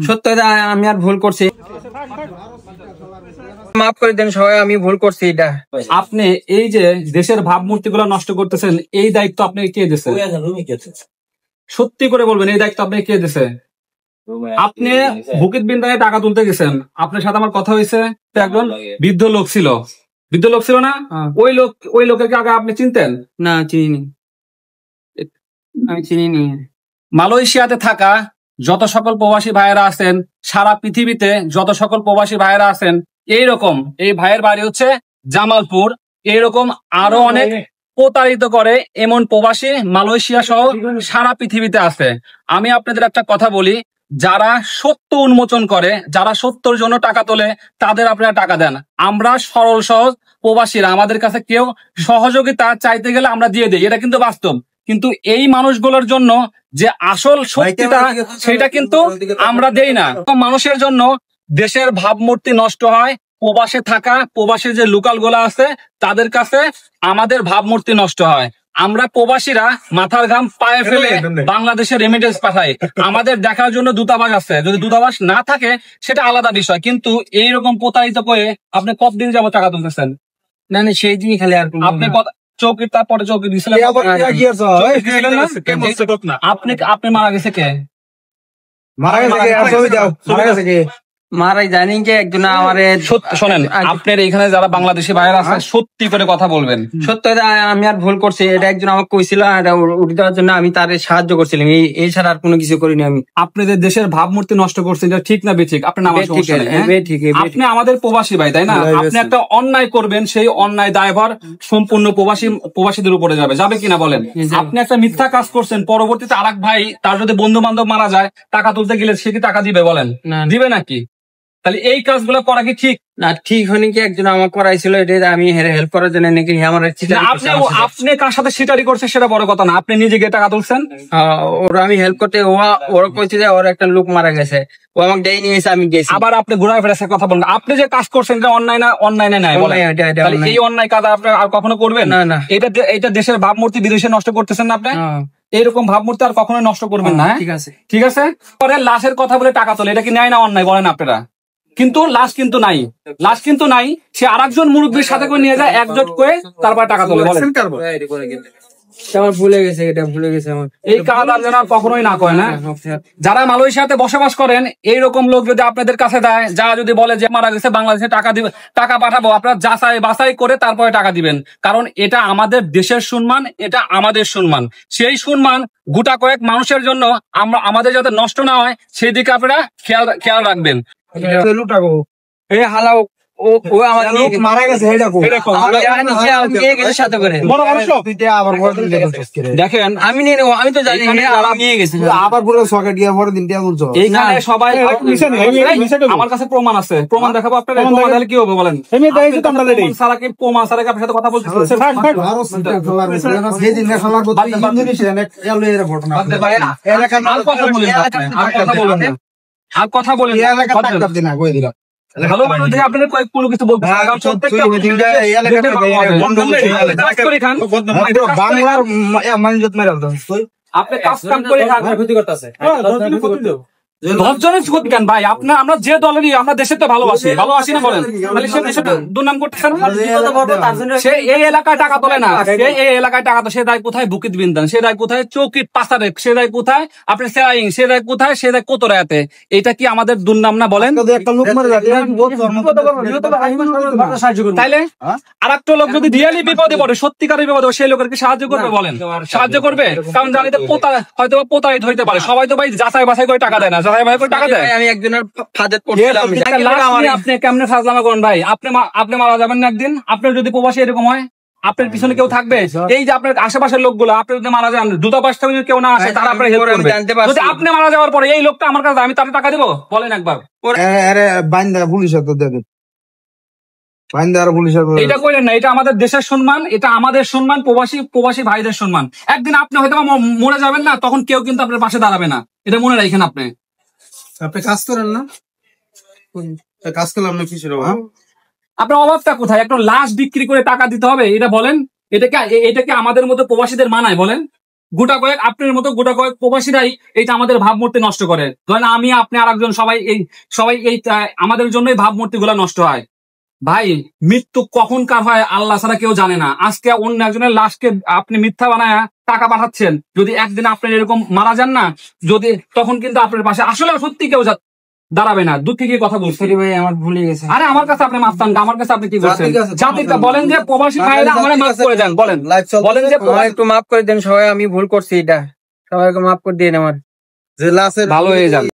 সত্য আমি আর ভুল করছি, মাফ করে দেন সবাই, আমি ভুল করছি। এটা আপনি এই যে দেশের ভাবমূর্তি গুলো নষ্ট করতেছেন, এই দায়িত্ব আপনাকে কে দিচ্ছে? সত্যি করে বলবেন, এই দায়িত্ব আপনাকে কে দিচ্ছে? আপনি বুকিত বিন্দায় টাকা তুলতে গেছেন, আপনার সাথে আমার কথা হয়েছে, একজন বৃদ্ধ লোক ছিল, না? ওই লোকের আগে আপনি চিনতেন? না, চিনি, আমি চিনি। মালয়েশিয়াতে থাকা যত সকল প্রবাসী ভাইয়েরা আছেন, সারা পৃথিবীতে যত সকল প্রবাসী ভাইয়েরা আছেন, এইরকম এই ভাইয়ের বাড়ি হচ্ছে জামালপুর, এইরকম আরো অনেক প্রতারিত করে এমন প্রবাসী মালয়েশিয়া সহ সারা পৃথিবীতে আছে। আমি আপনাদের একটা কথা বলি, যারা সত্য উন্মোচন করে, যারা সত্যর জন্য টাকা তোলে, তাদের আপনারা টাকা দেন। আমরা সরল সহজ প্রবাসীরা, আমাদের কাছে কেউ সহযোগিতা চাইতে গেলে আমরা দিয়ে দিই, এটা কিন্তু বাস্তব। কিন্তু এই মানুষগুলোর জন্য যে আসল সত্যিটা, সেটা কিন্তু আমরা দেই না। মানুষের জন্য দেশের ভাবমূর্তি নষ্ট হয়, প্রবাসে থাকা প্রবাসের যে লোকাল গুলা আছে তাদের কাছে আমাদের ভাবমূর্তি নষ্ট হয়। আমরা প্রবাসীরা মাথার ঘাম পায়ে ফেলে বাংলাদেশের রেমিটেন্স পাঠাই, আমাদের দেখার জন্য দূতাবাস আছে, যদি দূতাবাস না থাকে সেটা আলাদা বিষয়। কিন্তু এইরকম প্রতারিত করে আপনি কতদিন যাবো টাকা তুলতেছেন? না না, সেই দিনই খালি। আর আপনি চৌকির, তারপরে চৌকি দিয়েছিলেন, আপনি মারা গেছে কে? মারাই জানি যে একজন আমারে। শোনেন, আপনার এখানে যারা বাংলাদেশি ভাইয়েরা আছে, সত্যি করে কথা বলবেন। সত্য আমি আর ভুল করছি, এটা একজন আমাকে কইছিল, এটা উঠে দেওয়ার জন্য আমি তার সাহায্য করছিলাম, এই ছাড়া আর কোনো কিছু করিনি আমি। আপনাদের দেশের ভাবমূর্তি নষ্ট করছেন, এটা ঠিক না বেঠিক? আপনার নাম আপনি আমাদের প্রবাসী ভাই, তাই না? আপনি একটা অন্যায় করবেন, সেই অন্যায় দায়ভার সম্পূর্ণ প্রবাসীদের উপরে যাবে কিনা বলেন? আপনি একটা মিথ্যা কাজ করছেন, পরবর্তীতে আরেক ভাই তার যদি বন্ধু বান্ধব মারা যায়, টাকা তুলতে গেলে সে কি টাকা দিবে? বলেন, দিবে নাকি? তাহলে এই কাজগুলো করা কি ঠিক না? ঠিক হয়নি কি একজন আমার করাইছিল, এটা আমি হেল্প করার জন্য নাকি আমার। আপনি কার সাথে সিটারি করছে সেটা বড় কথা না, আপনি নিজে গিয়ে টাকা তুলছেন। ওরা আমি হেল্প করতে, ওরা কইছে যে ওর একটা লোক মারা গেছে, ও আমাকে ডেই নিয়ে এসে আমি গেছি। আবার আপনি ঘুরায় ফেরার কথা বলেন, আপনি যে কাজ করছেন এটা অন্যায় না? অন্যায় না? এই অন্যায় কাজ আপনি আর কখনো করবেন না? এটা দেশের ভাবমূর্তি বিদেশে নষ্ট করতেছেন না আপনি। এইরকম ভাবমূর্তি আর কখনো নষ্ট করবেন না। ঠিক আছে। পরে লাশের কথা বলে টাকা তোলে, এটা কি ন্যায় না অন্যায় বলেন আপনারা? কিন্তু লাশ কিন্তু নাই, সে আরেকজন মুরব্বীর সাথে করে নিয়ে যায়, একজোট করে তারপর টাকা তোলে। আমার ভুলে গেছে, এটা ভুলে গেছে আমার। এই কাজ আর যেন কখনোই না করেন। যারা মালয়েশিয়াতে বসবাস করেন, এইরকম লোক যদি আপনাদের কাছে দেয়, যা যদি বলে যে মারা গেছে বাংলাদেশে টাকা দিবে, টাকা পাঠাবো, আপনারা যাচাই বাছাই করে তারপরে টাকা দিবেন। কারণ এটা আমাদের দেশের সম্মান, এটা আমাদের সম্মান। সেই সম্মান গোটা কয়েক মানুষের জন্য আমাদের যাতে নষ্ট না হয়, সেই দিকে আপনারা খেয়াল রাখবেন। এই হালাও ও আমার লোক মারা গেছে, সাথে করে দেখেন, আমি তো জানি নিয়ে গেছি, আবার পুরো সকেট গিয়ে পরে দিন এইখানে সবাই। আমার কাছে প্রমাণ আছে, প্রমাণ দেখাবো আপনার। কি হবে বলেন? প্রমাণ সারা আপনার সাথে কথা বলতে আর কথা বলেন ভালো মানুষ দেখে আপনাদের কোনো কিছু বলতে বাংলার মানুষ মেরে আপনি কাজ কাম করে ক্ষতি করতেছে। 10 জনের ক্ষতি কেন ভাই? আমরা যে দলেরই, আমরা দেশে তো ভালোবাসি না বলেন? তাহলে সে দেশে দুর্নাম করতেছেন। সে এই এলাকায় টাকা তোলে না, এই এলাকায় টাকা তো সে দেয় কোথায়? বুকিত বিন্দান সে দেয় কোথায়? চৌকির পাশারে সে দেয় কোথায়? আপনার সেরাইং সে দেয় কোথায়? সে দেয় কোতরাতে। এটা কি আমাদের দুর্নাম না বলেন? তাইলে আর একটা লোক যদি রিয়েলি বিপদে পড়ে, সত্যিকারের বিপদে, সেই লোকের কি সাহায্য করবে বলেন? সাহায্য করবে? কারণ জানি তো হয়তো প্রতারিত হইতে পারে। সবাই তো ভাই যাচাই বাছাই করে টাকা দেয় না, আমি একজনের আপনি কেমনে ফাজলামা করেন ভাই? আপনি মারা যাবেন না একদিন। আপনার যদি প্রবাসী এরকম হয়, আপনার পিছনে কেউ থাকবে? এই যে আপনার আশেপাশের লোকগুলো, আপনি যদি মারা যান, দূতাবাস থেকে কেউ না আসে, তারা আপনার হেল্প করবে। যদি আপনি মারা যাওয়ার পরে এই লোকটা আমার কাছে, আমি তাকে টাকা দিব? বলেন একবার। এটা কইলেন না, এটা আমাদের দেশের সম্মান, এটা আমাদের সম্মান, প্রবাসী ভাইদের সম্মান। একদিন আপনি হয়তো মরে যাবেন না, তখন কেউ কিন্তু আপনার পাশে দাঁড়াবে না, এটা মনে রাখেন। আপনি কাজ করেন না, কাজ করলে আপনি কিছু আপনার অভাবটা কোথায়? একটা লাশ বিক্রি করে টাকা দিতে হবে, এটা বলেন? এটা কি আমাদের মতো প্রবাসীদের মানায় বলেন? গোটা কয়েক আপনার মতো গোটা কয়েক প্রবাসীরাই এইটা আমাদের ভাবমূর্তি নষ্ট করে। ধরেন আমি, আপনি, আর একজন, সবাই এই আমাদের জন্যই ভাবমূর্তি গুলা নষ্ট হয়। ভাই মৃত্যু কখন কার হয় আল্লাহ ছাড়া কেউ জানে না। আজকে অন্য একজনের লাশকে আপনি মিথ্যা বানায় টাকা পাঠাচ্ছেন, যদি একদিন আপনি এরকম মারা যান না, যদি তখন কিন্তু আপনার পাশে আসলে সত্যি কেউ দাঁড়াবে না। দুঃখে কি কথা বলছি সরি ভাই, আমার ভুলে গেছে। আরে আমার কাছে আপনি মাফ চান, আমার কাছে আপনি কি করছেন? জাতির কাছে জাতির বলেন যে প্রবাসী ভাইরা আমার মাফ করে দেন, বলেন বলেন যে আমার একটু মাফ করে দেন সবাই, আমি ভুল করছি, এটা সবাইকে মাফ করে দিন আমার। যে লাশের ভালো হয়ে যাবে।